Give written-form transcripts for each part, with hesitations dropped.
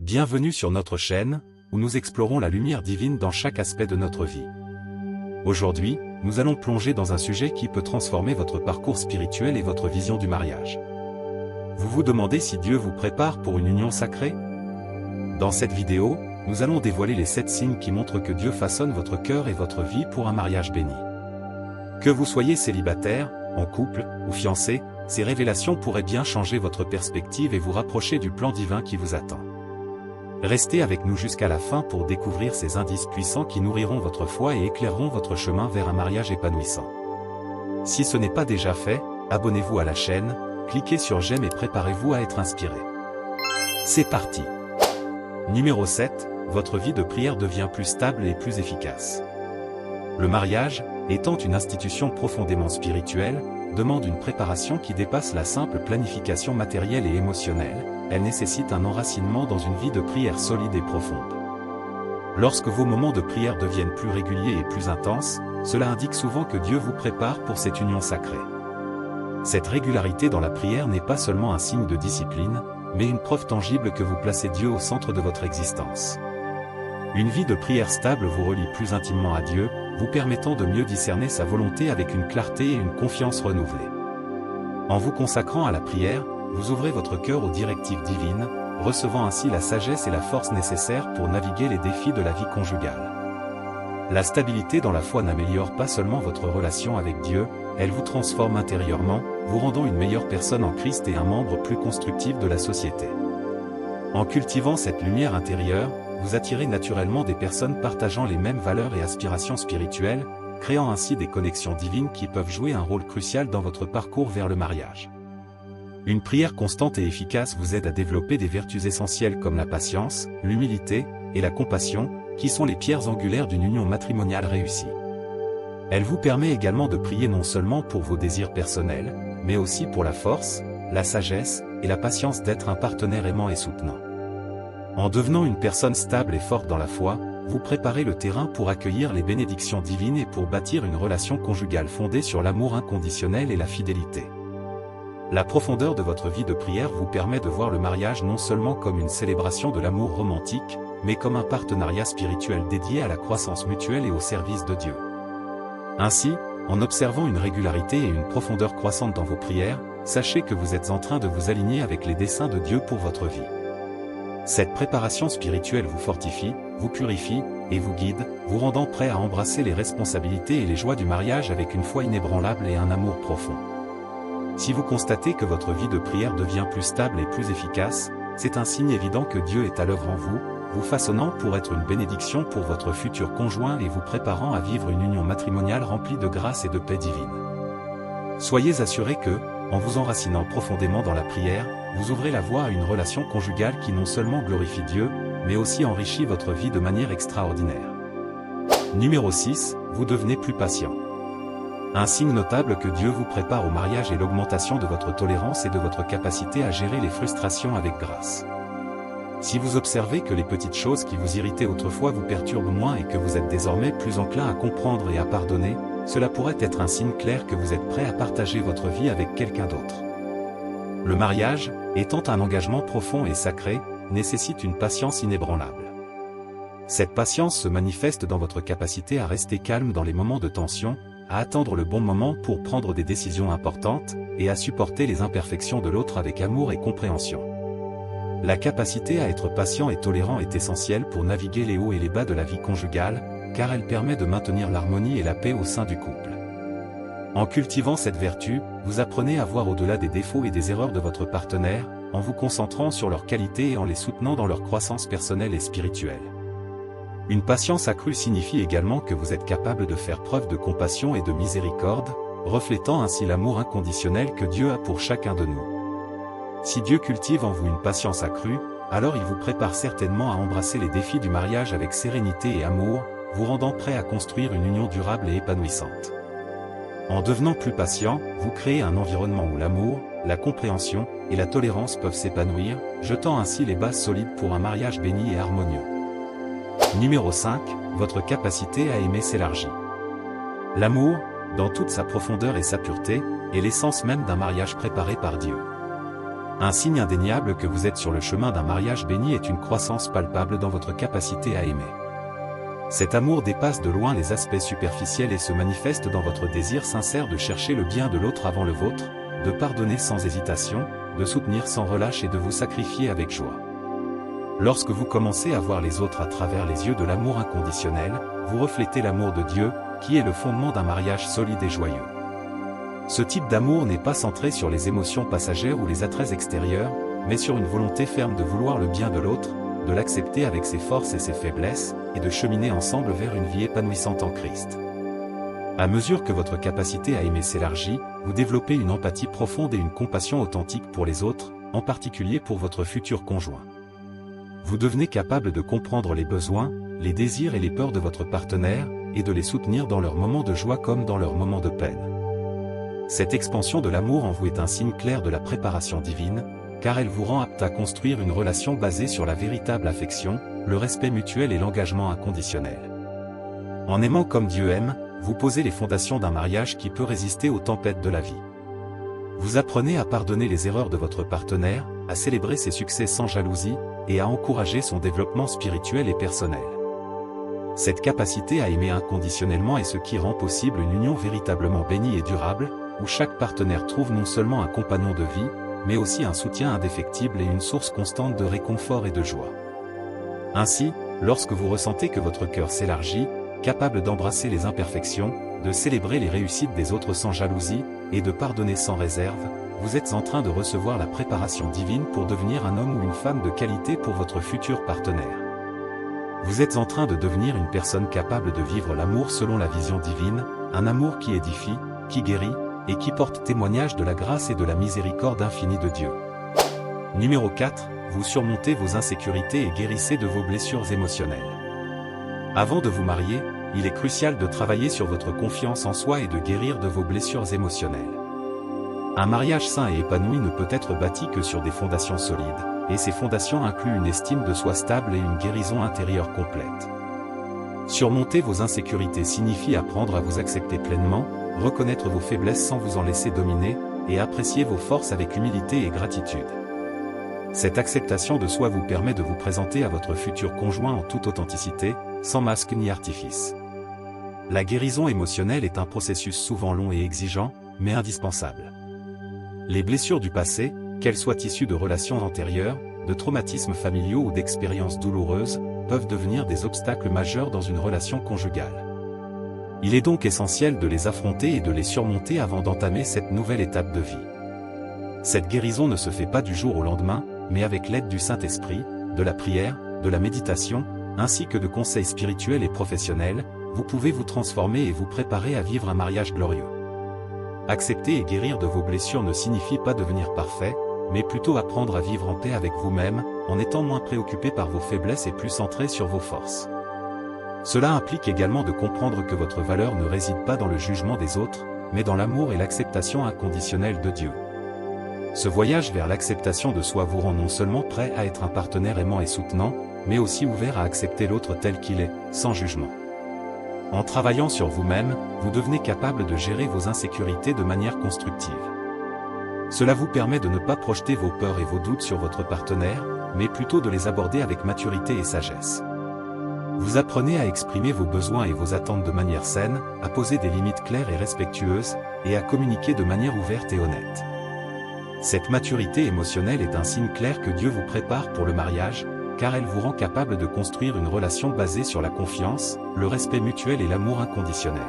Bienvenue sur notre chaîne, où nous explorons la lumière divine dans chaque aspect de notre vie. Aujourd'hui, nous allons plonger dans un sujet qui peut transformer votre parcours spirituel et votre vision du mariage. Vous vous demandez si Dieu vous prépare pour une union sacrée? Dans cette vidéo, nous allons dévoiler les 7 signes qui montrent que Dieu façonne votre cœur et votre vie pour un mariage béni. Que vous soyez célibataire, en couple, ou fiancé, ces révélations pourraient bien changer votre perspective et vous rapprocher du plan divin qui vous attend. Restez avec nous jusqu'à la fin pour découvrir ces indices puissants qui nourriront votre foi et éclaireront votre chemin vers un mariage épanouissant. Si ce n'est pas déjà fait, abonnez-vous à la chaîne, cliquez sur j'aime et préparez-vous à être inspiré. C'est parti! Numéro 7, votre vie de prière devient plus stable et plus efficace. Le mariage, étant une institution profondément spirituelle, demande une préparation qui dépasse la simple planification matérielle et émotionnelle. Elle nécessite un enracinement dans une vie de prière solide et profonde. Lorsque vos moments de prière deviennent plus réguliers et plus intenses, cela indique souvent que Dieu vous prépare pour cette union sacrée. Cette régularité dans la prière n'est pas seulement un signe de discipline, mais une preuve tangible que vous placez Dieu au centre de votre existence. Une vie de prière stable vous relie plus intimement à Dieu, vous permettant de mieux discerner sa volonté avec une clarté et une confiance renouvelée. En vous consacrant à la prière, vous ouvrez votre cœur aux directives divines, recevant ainsi la sagesse et la force nécessaires pour naviguer les défis de la vie conjugale. La stabilité dans la foi n'améliore pas seulement votre relation avec Dieu, elle vous transforme intérieurement, vous rendant une meilleure personne en Christ et un membre plus constructif de la société. En cultivant cette lumière intérieure, vous attirez naturellement des personnes partageant les mêmes valeurs et aspirations spirituelles, créant ainsi des connexions divines qui peuvent jouer un rôle crucial dans votre parcours vers le mariage. Une prière constante et efficace vous aide à développer des vertus essentielles comme la patience, l'humilité et la compassion, qui sont les pierres angulaires d'une union matrimoniale réussie. Elle vous permet également de prier non seulement pour vos désirs personnels, mais aussi pour la force, la sagesse et la patience d'être un partenaire aimant et soutenant. En devenant une personne stable et forte dans la foi, vous préparez le terrain pour accueillir les bénédictions divines et pour bâtir une relation conjugale fondée sur l'amour inconditionnel et la fidélité. La profondeur de votre vie de prière vous permet de voir le mariage non seulement comme une célébration de l'amour romantique, mais comme un partenariat spirituel dédié à la croissance mutuelle et au service de Dieu. Ainsi, en observant une régularité et une profondeur croissante dans vos prières, sachez que vous êtes en train de vous aligner avec les desseins de Dieu pour votre vie. Cette préparation spirituelle vous fortifie, vous purifie, et vous guide, vous rendant prêt à embrasser les responsabilités et les joies du mariage avec une foi inébranlable et un amour profond. Si vous constatez que votre vie de prière devient plus stable et plus efficace, c'est un signe évident que Dieu est à l'œuvre en vous, vous façonnant pour être une bénédiction pour votre futur conjoint et vous préparant à vivre une union matrimoniale remplie de grâce et de paix divine. Soyez assurés que, en vous enracinant profondément dans la prière, vous ouvrez la voie à une relation conjugale qui non seulement glorifie Dieu, mais aussi enrichit votre vie de manière extraordinaire. Numéro 6, vous devenez plus patient. Un signe notable que Dieu vous prépare au mariage est l'augmentation de votre tolérance et de votre capacité à gérer les frustrations avec grâce. Si vous observez que les petites choses qui vous irritaient autrefois vous perturbent moins et que vous êtes désormais plus enclin à comprendre et à pardonner, cela pourrait être un signe clair que vous êtes prêt à partager votre vie avec quelqu'un d'autre. Le mariage, étant un engagement profond et sacré, nécessite une patience inébranlable. Cette patience se manifeste dans votre capacité à rester calme dans les moments de tension, à attendre le bon moment pour prendre des décisions importantes, et à supporter les imperfections de l'autre avec amour et compréhension. La capacité à être patient et tolérant est essentielle pour naviguer les hauts et les bas de la vie conjugale, car elle permet de maintenir l'harmonie et la paix au sein du couple. En cultivant cette vertu, vous apprenez à voir au-delà des défauts et des erreurs de votre partenaire, en vous concentrant sur leurs qualités et en les soutenant dans leur croissance personnelle et spirituelle. Une patience accrue signifie également que vous êtes capable de faire preuve de compassion et de miséricorde, reflétant ainsi l'amour inconditionnel que Dieu a pour chacun de nous. Si Dieu cultive en vous une patience accrue, alors il vous prépare certainement à embrasser les défis du mariage avec sérénité et amour, vous rendant prêt à construire une union durable et épanouissante. En devenant plus patient, vous créez un environnement où l'amour, la compréhension et la tolérance peuvent s'épanouir, jetant ainsi les bases solides pour un mariage béni et harmonieux. Numéro 5, votre capacité à aimer s'élargit. L'amour, dans toute sa profondeur et sa pureté, est l'essence même d'un mariage préparé par Dieu. Un signe indéniable que vous êtes sur le chemin d'un mariage béni est une croissance palpable dans votre capacité à aimer. Cet amour dépasse de loin les aspects superficiels et se manifeste dans votre désir sincère de chercher le bien de l'autre avant le vôtre, de pardonner sans hésitation, de soutenir sans relâche et de vous sacrifier avec joie. Lorsque vous commencez à voir les autres à travers les yeux de l'amour inconditionnel, vous reflétez l'amour de Dieu, qui est le fondement d'un mariage solide et joyeux. Ce type d'amour n'est pas centré sur les émotions passagères ou les attraits extérieurs, mais sur une volonté ferme de vouloir le bien de l'autre, de l'accepter avec ses forces et ses faiblesses, et de cheminer ensemble vers une vie épanouissante en Christ. À mesure que votre capacité à aimer s'élargit, vous développez une empathie profonde et une compassion authentique pour les autres, en particulier pour votre futur conjoint. Vous devenez capable de comprendre les besoins, les désirs et les peurs de votre partenaire, et de les soutenir dans leurs moments de joie comme dans leurs moments de peine. Cette expansion de l'amour en vous est un signe clair de la préparation divine, car elle vous rend apte à construire une relation basée sur la véritable affection, le respect mutuel et l'engagement inconditionnel. En aimant comme Dieu aime, vous posez les fondations d'un mariage qui peut résister aux tempêtes de la vie. Vous apprenez à pardonner les erreurs de votre partenaire, à célébrer ses succès sans jalousie, et à encourager son développement spirituel et personnel. Cette capacité à aimer inconditionnellement est ce qui rend possible une union véritablement bénie et durable, où chaque partenaire trouve non seulement un compagnon de vie, mais aussi un soutien indéfectible et une source constante de réconfort et de joie. Ainsi, lorsque vous ressentez que votre cœur s'élargit, capable d'embrasser les imperfections, de célébrer les réussites des autres sans jalousie, et de pardonner sans réserve, vous êtes en train de recevoir la préparation divine pour devenir un homme ou une femme de qualité pour votre futur partenaire. Vous êtes en train de devenir une personne capable de vivre l'amour selon la vision divine, un amour qui édifie, qui guérit, et qui porte témoignage de la grâce et de la miséricorde infinie de Dieu. Numéro 4, vous surmontez vos insécurités et guérissez de vos blessures émotionnelles. Avant de vous marier, il est crucial de travailler sur votre confiance en soi et de guérir de vos blessures émotionnelles. Un mariage sain et épanoui ne peut être bâti que sur des fondations solides, et ces fondations incluent une estime de soi stable et une guérison intérieure complète. Surmonter vos insécurités signifie apprendre à vous accepter pleinement, reconnaître vos faiblesses sans vous en laisser dominer, et apprécier vos forces avec humilité et gratitude. Cette acceptation de soi vous permet de vous présenter à votre futur conjoint en toute authenticité, sans masque ni artifice. La guérison émotionnelle est un processus souvent long et exigeant, mais indispensable. Les blessures du passé, qu'elles soient issues de relations antérieures, de traumatismes familiaux ou d'expériences douloureuses, peuvent devenir des obstacles majeurs dans une relation conjugale. Il est donc essentiel de les affronter et de les surmonter avant d'entamer cette nouvelle étape de vie. Cette guérison ne se fait pas du jour au lendemain, mais avec l'aide du Saint-Esprit, de la prière, de la méditation, ainsi que de conseils spirituels et professionnels, vous pouvez vous transformer et vous préparer à vivre un mariage glorieux. Accepter et guérir de vos blessures ne signifie pas devenir parfait, mais plutôt apprendre à vivre en paix avec vous-même, en étant moins préoccupé par vos faiblesses et plus centré sur vos forces. Cela implique également de comprendre que votre valeur ne réside pas dans le jugement des autres, mais dans l'amour et l'acceptation inconditionnelle de Dieu. Ce voyage vers l'acceptation de soi vous rend non seulement prêt à être un partenaire aimant et soutenant, mais aussi ouvert à accepter l'autre tel qu'il est, sans jugement. En travaillant sur vous-même, vous devenez capable de gérer vos insécurités de manière constructive. Cela vous permet de ne pas projeter vos peurs et vos doutes sur votre partenaire, mais plutôt de les aborder avec maturité et sagesse. Vous apprenez à exprimer vos besoins et vos attentes de manière saine, à poser des limites claires et respectueuses, et à communiquer de manière ouverte et honnête. Cette maturité émotionnelle est un signe clair que Dieu vous prépare pour le mariage, car elle vous rend capable de construire une relation basée sur la confiance, le respect mutuel et l'amour inconditionnel.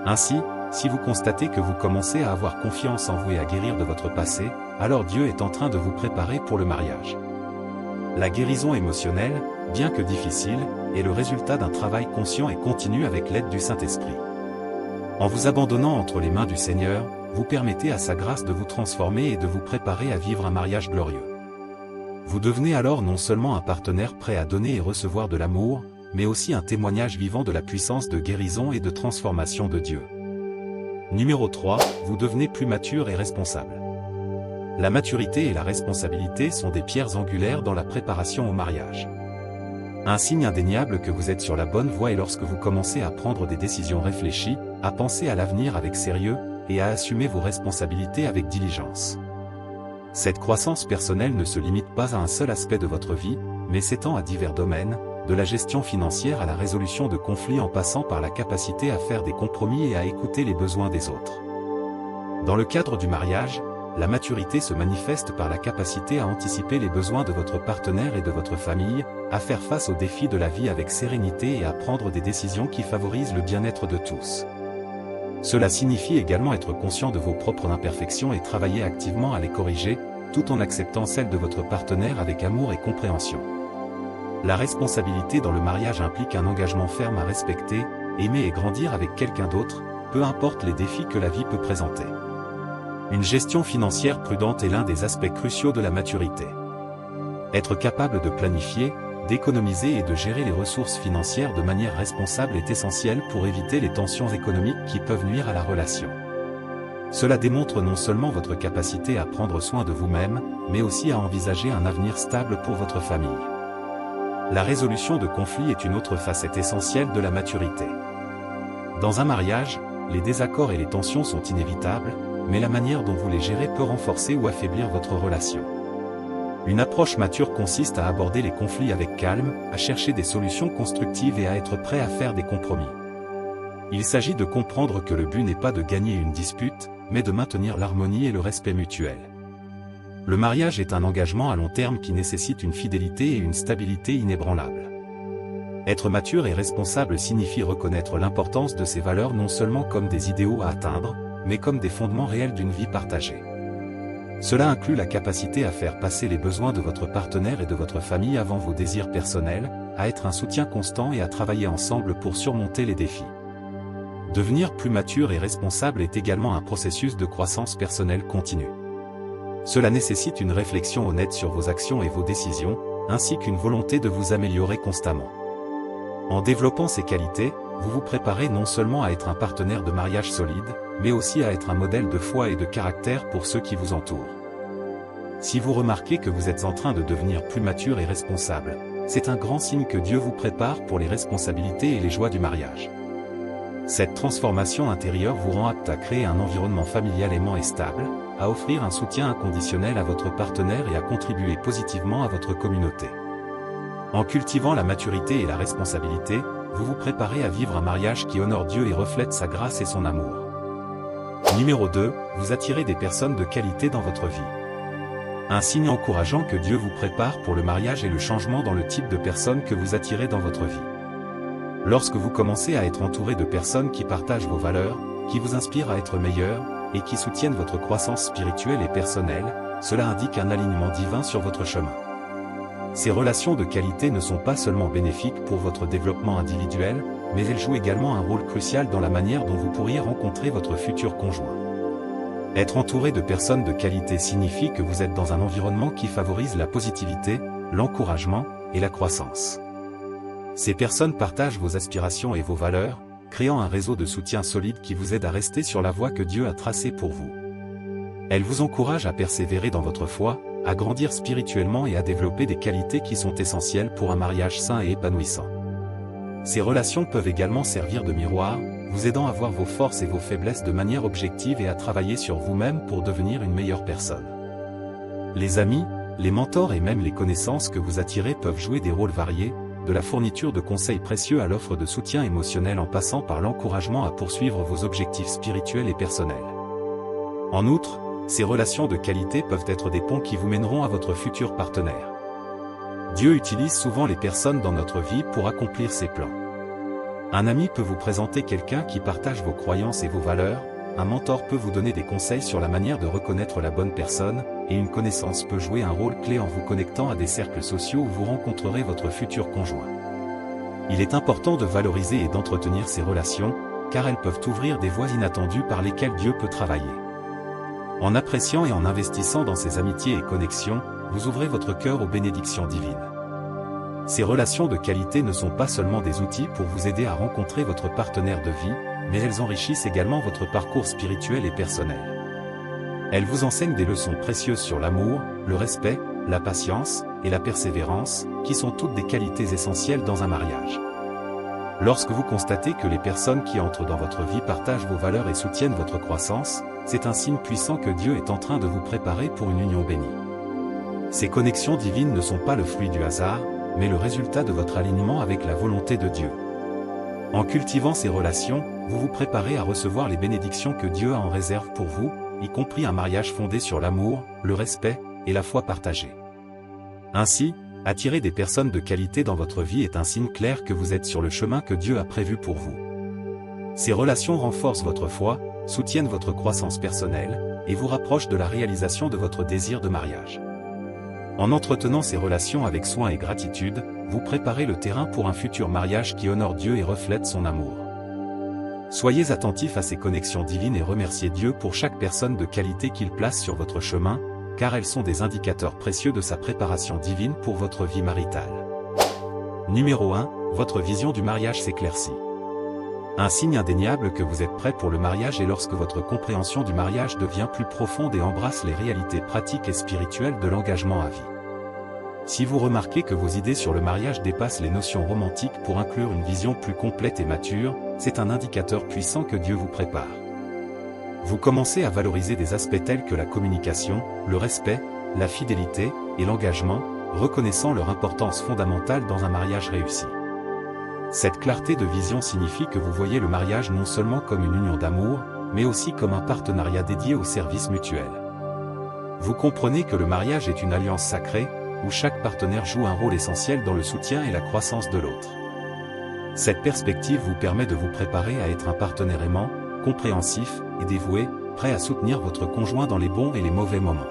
Ainsi, si vous constatez que vous commencez à avoir confiance en vous et à guérir de votre passé, alors Dieu est en train de vous préparer pour le mariage. La guérison émotionnelle, bien que difficile, est le résultat d'un travail conscient et continu avec l'aide du Saint-Esprit. En vous abandonnant entre les mains du Seigneur, vous permettez à sa grâce de vous transformer et de vous préparer à vivre un mariage glorieux. Vous devenez alors non seulement un partenaire prêt à donner et recevoir de l'amour, mais aussi un témoignage vivant de la puissance de guérison et de transformation de Dieu. Numéro 3, vous devenez plus mature et responsable. La maturité et la responsabilité sont des pierres angulaires dans la préparation au mariage. Un signe indéniable que vous êtes sur la bonne voie est lorsque vous commencez à prendre des décisions réfléchies, à penser à l'avenir avec sérieux, et à assumer vos responsabilités avec diligence. Cette croissance personnelle ne se limite pas à un seul aspect de votre vie, mais s'étend à divers domaines, de la gestion financière à la résolution de conflits en passant par la capacité à faire des compromis et à écouter les besoins des autres. Dans le cadre du mariage, la maturité se manifeste par la capacité à anticiper les besoins de votre partenaire et de votre famille, à faire face aux défis de la vie avec sérénité et à prendre des décisions qui favorisent le bien-être de tous. Cela signifie également être conscient de vos propres imperfections et travailler activement à les corriger, tout en acceptant celles de votre partenaire avec amour et compréhension. La responsabilité dans le mariage implique un engagement ferme à respecter, aimer et grandir avec quelqu'un d'autre, peu importe les défis que la vie peut présenter. Une gestion financière prudente est l'un des aspects cruciaux de la maturité. Être capable de planifier, d'économiser et de gérer les ressources financières de manière responsable est essentiel pour éviter les tensions économiques qui peuvent nuire à la relation. Cela démontre non seulement votre capacité à prendre soin de vous-même, mais aussi à envisager un avenir stable pour votre famille. La résolution de conflits est une autre facette essentielle de la maturité. Dans un mariage, les désaccords et les tensions sont inévitables, mais la manière dont vous les gérez peut renforcer ou affaiblir votre relation. Une approche mature consiste à aborder les conflits avec calme, à chercher des solutions constructives et à être prêt à faire des compromis. Il s'agit de comprendre que le but n'est pas de gagner une dispute, mais de maintenir l'harmonie et le respect mutuel. Le mariage est un engagement à long terme qui nécessite une fidélité et une stabilité inébranlables. Être mature et responsable signifie reconnaître l'importance de ces valeurs non seulement comme des idéaux à atteindre, mais comme des fondements réels d'une vie partagée. Cela inclut la capacité à faire passer les besoins de votre partenaire et de votre famille avant vos désirs personnels, à être un soutien constant et à travailler ensemble pour surmonter les défis. Devenir plus mature et responsable est également un processus de croissance personnelle continue. Cela nécessite une réflexion honnête sur vos actions et vos décisions, ainsi qu'une volonté de vous améliorer constamment. En développant ces qualités, vous vous préparez non seulement à être un partenaire de mariage solide, mais aussi à être un modèle de foi et de caractère pour ceux qui vous entourent. Si vous remarquez que vous êtes en train de devenir plus mature et responsable, c'est un grand signe que Dieu vous prépare pour les responsabilités et les joies du mariage. Cette transformation intérieure vous rend apte à créer un environnement familial aimant et stable, à offrir un soutien inconditionnel à votre partenaire et à contribuer positivement à votre communauté. En cultivant la maturité et la responsabilité, vous vous préparez à vivre un mariage qui honore Dieu et reflète sa grâce et son amour. Numéro 2, vous attirez des personnes de qualité dans votre vie. Un signe encourageant que Dieu vous prépare pour le mariage est le changement dans le type de personnes que vous attirez dans votre vie. Lorsque vous commencez à être entouré de personnes qui partagent vos valeurs, qui vous inspirent à être meilleur, et qui soutiennent votre croissance spirituelle et personnelle, cela indique un alignement divin sur votre chemin. Ces relations de qualité ne sont pas seulement bénéfiques pour votre développement individuel, mais elles jouent également un rôle crucial dans la manière dont vous pourriez rencontrer votre futur conjoint. Être entouré de personnes de qualité signifie que vous êtes dans un environnement qui favorise la positivité, l'encouragement et la croissance. Ces personnes partagent vos aspirations et vos valeurs, créant un réseau de soutien solide qui vous aide à rester sur la voie que Dieu a tracée pour vous. Elles vous encouragent à persévérer dans votre foi, à grandir spirituellement et à développer des qualités qui sont essentielles pour un mariage sain et épanouissant. Ces relations peuvent également servir de miroir, vous aidant à voir vos forces et vos faiblesses de manière objective et à travailler sur vous-même pour devenir une meilleure personne. Les amis, les mentors et même les connaissances que vous attirez peuvent jouer des rôles variés, de la fourniture de conseils précieux à l'offre de soutien émotionnel en passant par l'encouragement à poursuivre vos objectifs spirituels et personnels. En outre, ces relations de qualité peuvent être des ponts qui vous mèneront à votre futur partenaire. Dieu utilise souvent les personnes dans notre vie pour accomplir ses plans. Un ami peut vous présenter quelqu'un qui partage vos croyances et vos valeurs, un mentor peut vous donner des conseils sur la manière de reconnaître la bonne personne, et une connaissance peut jouer un rôle clé en vous connectant à des cercles sociaux où vous rencontrerez votre futur conjoint. Il est important de valoriser et d'entretenir ces relations, car elles peuvent ouvrir des voies inattendues par lesquelles Dieu peut travailler. En appréciant et en investissant dans ces amitiés et connexions, vous ouvrez votre cœur aux bénédictions divines. Ces relations de qualité ne sont pas seulement des outils pour vous aider à rencontrer votre partenaire de vie, mais elles enrichissent également votre parcours spirituel et personnel. Elles vous enseignent des leçons précieuses sur l'amour, le respect, la patience et la persévérance, qui sont toutes des qualités essentielles dans un mariage. Lorsque vous constatez que les personnes qui entrent dans votre vie partagent vos valeurs et soutiennent votre croissance, c'est un signe puissant que Dieu est en train de vous préparer pour une union bénie. Ces connexions divines ne sont pas le fruit du hasard, mais le résultat de votre alignement avec la volonté de Dieu. En cultivant ces relations, vous vous préparez à recevoir les bénédictions que Dieu a en réserve pour vous, y compris un mariage fondé sur l'amour, le respect et la foi partagée. Ainsi, attirer des personnes de qualité dans votre vie est un signe clair que vous êtes sur le chemin que Dieu a prévu pour vous. Ces relations renforcent votre foi, soutiennent votre croissance personnelle, et vous rapprochent de la réalisation de votre désir de mariage. En entretenant ces relations avec soin et gratitude, vous préparez le terrain pour un futur mariage qui honore Dieu et reflète son amour. Soyez attentifs à ces connexions divines et remerciez Dieu pour chaque personne de qualité qu'il place sur votre chemin, car elles sont des indicateurs précieux de sa préparation divine pour votre vie maritale. Numéro 1, votre vision du mariage s'éclaircit. Un signe indéniable que vous êtes prêt pour le mariage est lorsque votre compréhension du mariage devient plus profonde et embrasse les réalités pratiques et spirituelles de l'engagement à vie. Si vous remarquez que vos idées sur le mariage dépassent les notions romantiques pour inclure une vision plus complète et mature, c'est un indicateur puissant que Dieu vous prépare. Vous commencez à valoriser des aspects tels que la communication, le respect, la fidélité et l'engagement, reconnaissant leur importance fondamentale dans un mariage réussi. Cette clarté de vision signifie que vous voyez le mariage non seulement comme une union d'amour, mais aussi comme un partenariat dédié au service mutuel. Vous comprenez que le mariage est une alliance sacrée, où chaque partenaire joue un rôle essentiel dans le soutien et la croissance de l'autre. Cette perspective vous permet de vous préparer à être un partenaire aimant, compréhensif et dévoué, prêt à soutenir votre conjoint dans les bons et les mauvais moments.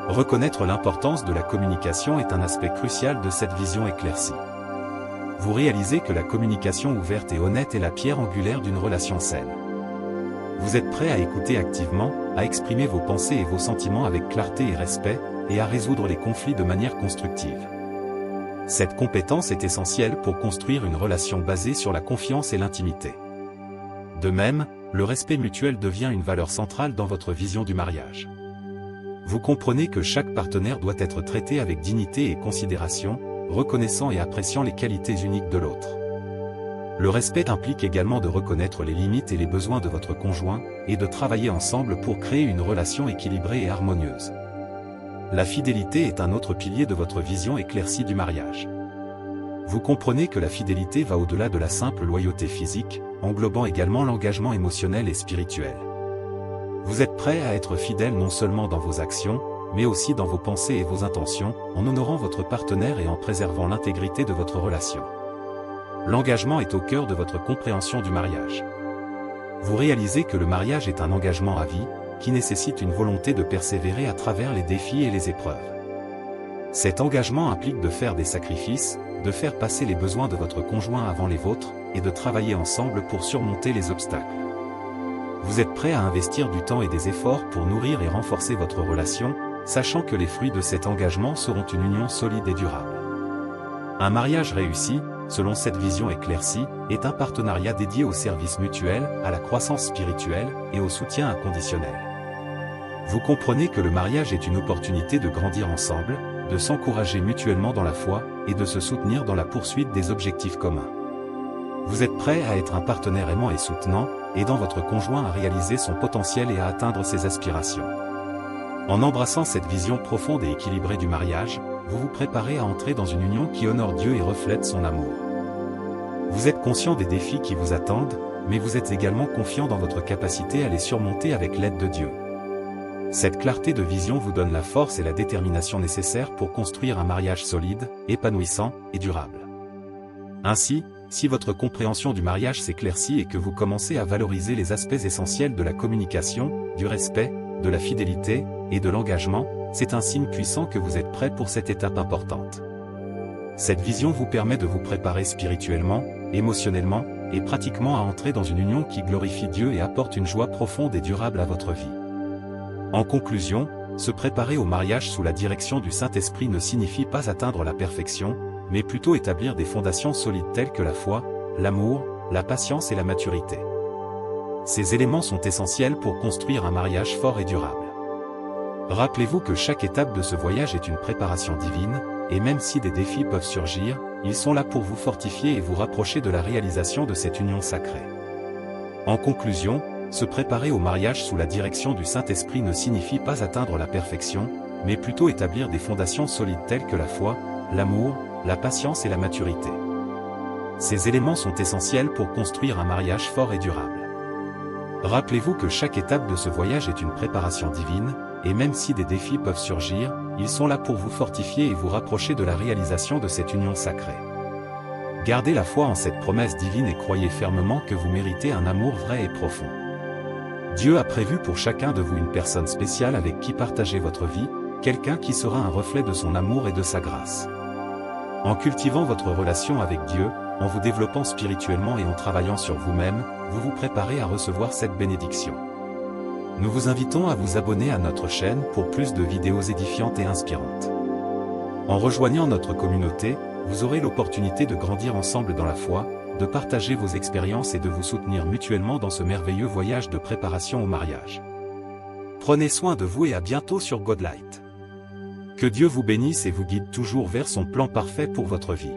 Reconnaître l'importance de la communication est un aspect crucial de cette vision éclaircie. Vous réalisez que la communication ouverte et honnête est la pierre angulaire d'une relation saine. Vous êtes prêt à écouter activement, à exprimer vos pensées et vos sentiments avec clarté et respect, et à résoudre les conflits de manière constructive. Cette compétence est essentielle pour construire une relation basée sur la confiance et l'intimité. De même, le respect mutuel devient une valeur centrale dans votre vision du mariage. Vous comprenez que chaque partenaire doit être traité avec dignité et considération, reconnaissant et appréciant les qualités uniques de l'autre. Le respect implique également de reconnaître les limites et les besoins de votre conjoint, et de travailler ensemble pour créer une relation équilibrée et harmonieuse. La fidélité est un autre pilier de votre vision éclaircie du mariage. Vous comprenez que la fidélité va au-delà de la simple loyauté physique, englobant également l'engagement émotionnel et spirituel. Vous êtes prêt à être fidèle non seulement dans vos actions, mais aussi dans vos pensées et vos intentions, en honorant votre partenaire et en préservant l'intégrité de votre relation. L'engagement est au cœur de votre compréhension du mariage. Vous réalisez que le mariage est un engagement à vie, qui nécessite une volonté de persévérer à travers les défis et les épreuves. Cet engagement implique de faire des sacrifices, de faire passer les besoins de votre conjoint avant les vôtres, et de travailler ensemble pour surmonter les obstacles. Vous êtes prêt à investir du temps et des efforts pour nourrir et renforcer votre relation, sachant que les fruits de cet engagement seront une union solide et durable. Un mariage réussi, selon cette vision éclaircie, est un partenariat dédié au service mutuel, à la croissance spirituelle et au soutien inconditionnel. Vous comprenez que le mariage est une opportunité de grandir ensemble, de s'encourager mutuellement dans la foi, et de se soutenir dans la poursuite des objectifs communs. Vous êtes prêt à être un partenaire aimant et soutenant, aidant votre conjoint à réaliser son potentiel et à atteindre ses aspirations. En embrassant cette vision profonde et équilibrée du mariage, vous vous préparez à entrer dans une union qui honore Dieu et reflète son amour. Vous êtes conscient des défis qui vous attendent, mais vous êtes également confiant dans votre capacité à les surmonter avec l'aide de Dieu. Cette clarté de vision vous donne la force et la détermination nécessaires pour construire un mariage solide, épanouissant et durable. Ainsi, si votre compréhension du mariage s'éclaircit et que vous commencez à valoriser les aspects essentiels de la communication, du respect, de la fidélité et de l'engagement, c'est un signe puissant que vous êtes prêt pour cette étape importante. Cette vision vous permet de vous préparer spirituellement, émotionnellement et pratiquement à entrer dans une union qui glorifie Dieu et apporte une joie profonde et durable à votre vie. En conclusion, se préparer au mariage sous la direction du Saint-Esprit ne signifie pas atteindre la perfection, mais plutôt établir des fondations solides telles que la foi, l'amour, la patience et la maturité. Ces éléments sont essentiels pour construire un mariage fort et durable. Rappelez-vous que chaque étape de ce voyage est une préparation divine, et même si des défis peuvent surgir, ils sont là pour vous fortifier et vous rapprocher de la réalisation de cette union sacrée. En conclusion, se préparer au mariage sous la direction du Saint-Esprit ne signifie pas atteindre la perfection, mais plutôt établir des fondations solides telles que la foi, l'amour, la patience et la maturité. Ces éléments sont essentiels pour construire un mariage fort et durable. Rappelez-vous que chaque étape de ce voyage est une préparation divine, et même si des défis peuvent surgir, ils sont là pour vous fortifier et vous rapprocher de la réalisation de cette union sacrée. Gardez la foi en cette promesse divine et croyez fermement que vous méritez un amour vrai et profond. Dieu a prévu pour chacun de vous une personne spéciale avec qui partager votre vie, quelqu'un qui sera un reflet de son amour et de sa grâce. En cultivant votre relation avec Dieu, en vous développant spirituellement et en travaillant sur vous-même, vous vous préparez à recevoir cette bénédiction. Nous vous invitons à vous abonner à notre chaîne pour plus de vidéos édifiantes et inspirantes. En rejoignant notre communauté, vous aurez l'opportunité de grandir ensemble dans la foi, de partager vos expériences et de vous soutenir mutuellement dans ce merveilleux voyage de préparation au mariage. Prenez soin de vous et à bientôt sur Godlight. Que Dieu vous bénisse et vous guide toujours vers son plan parfait pour votre vie.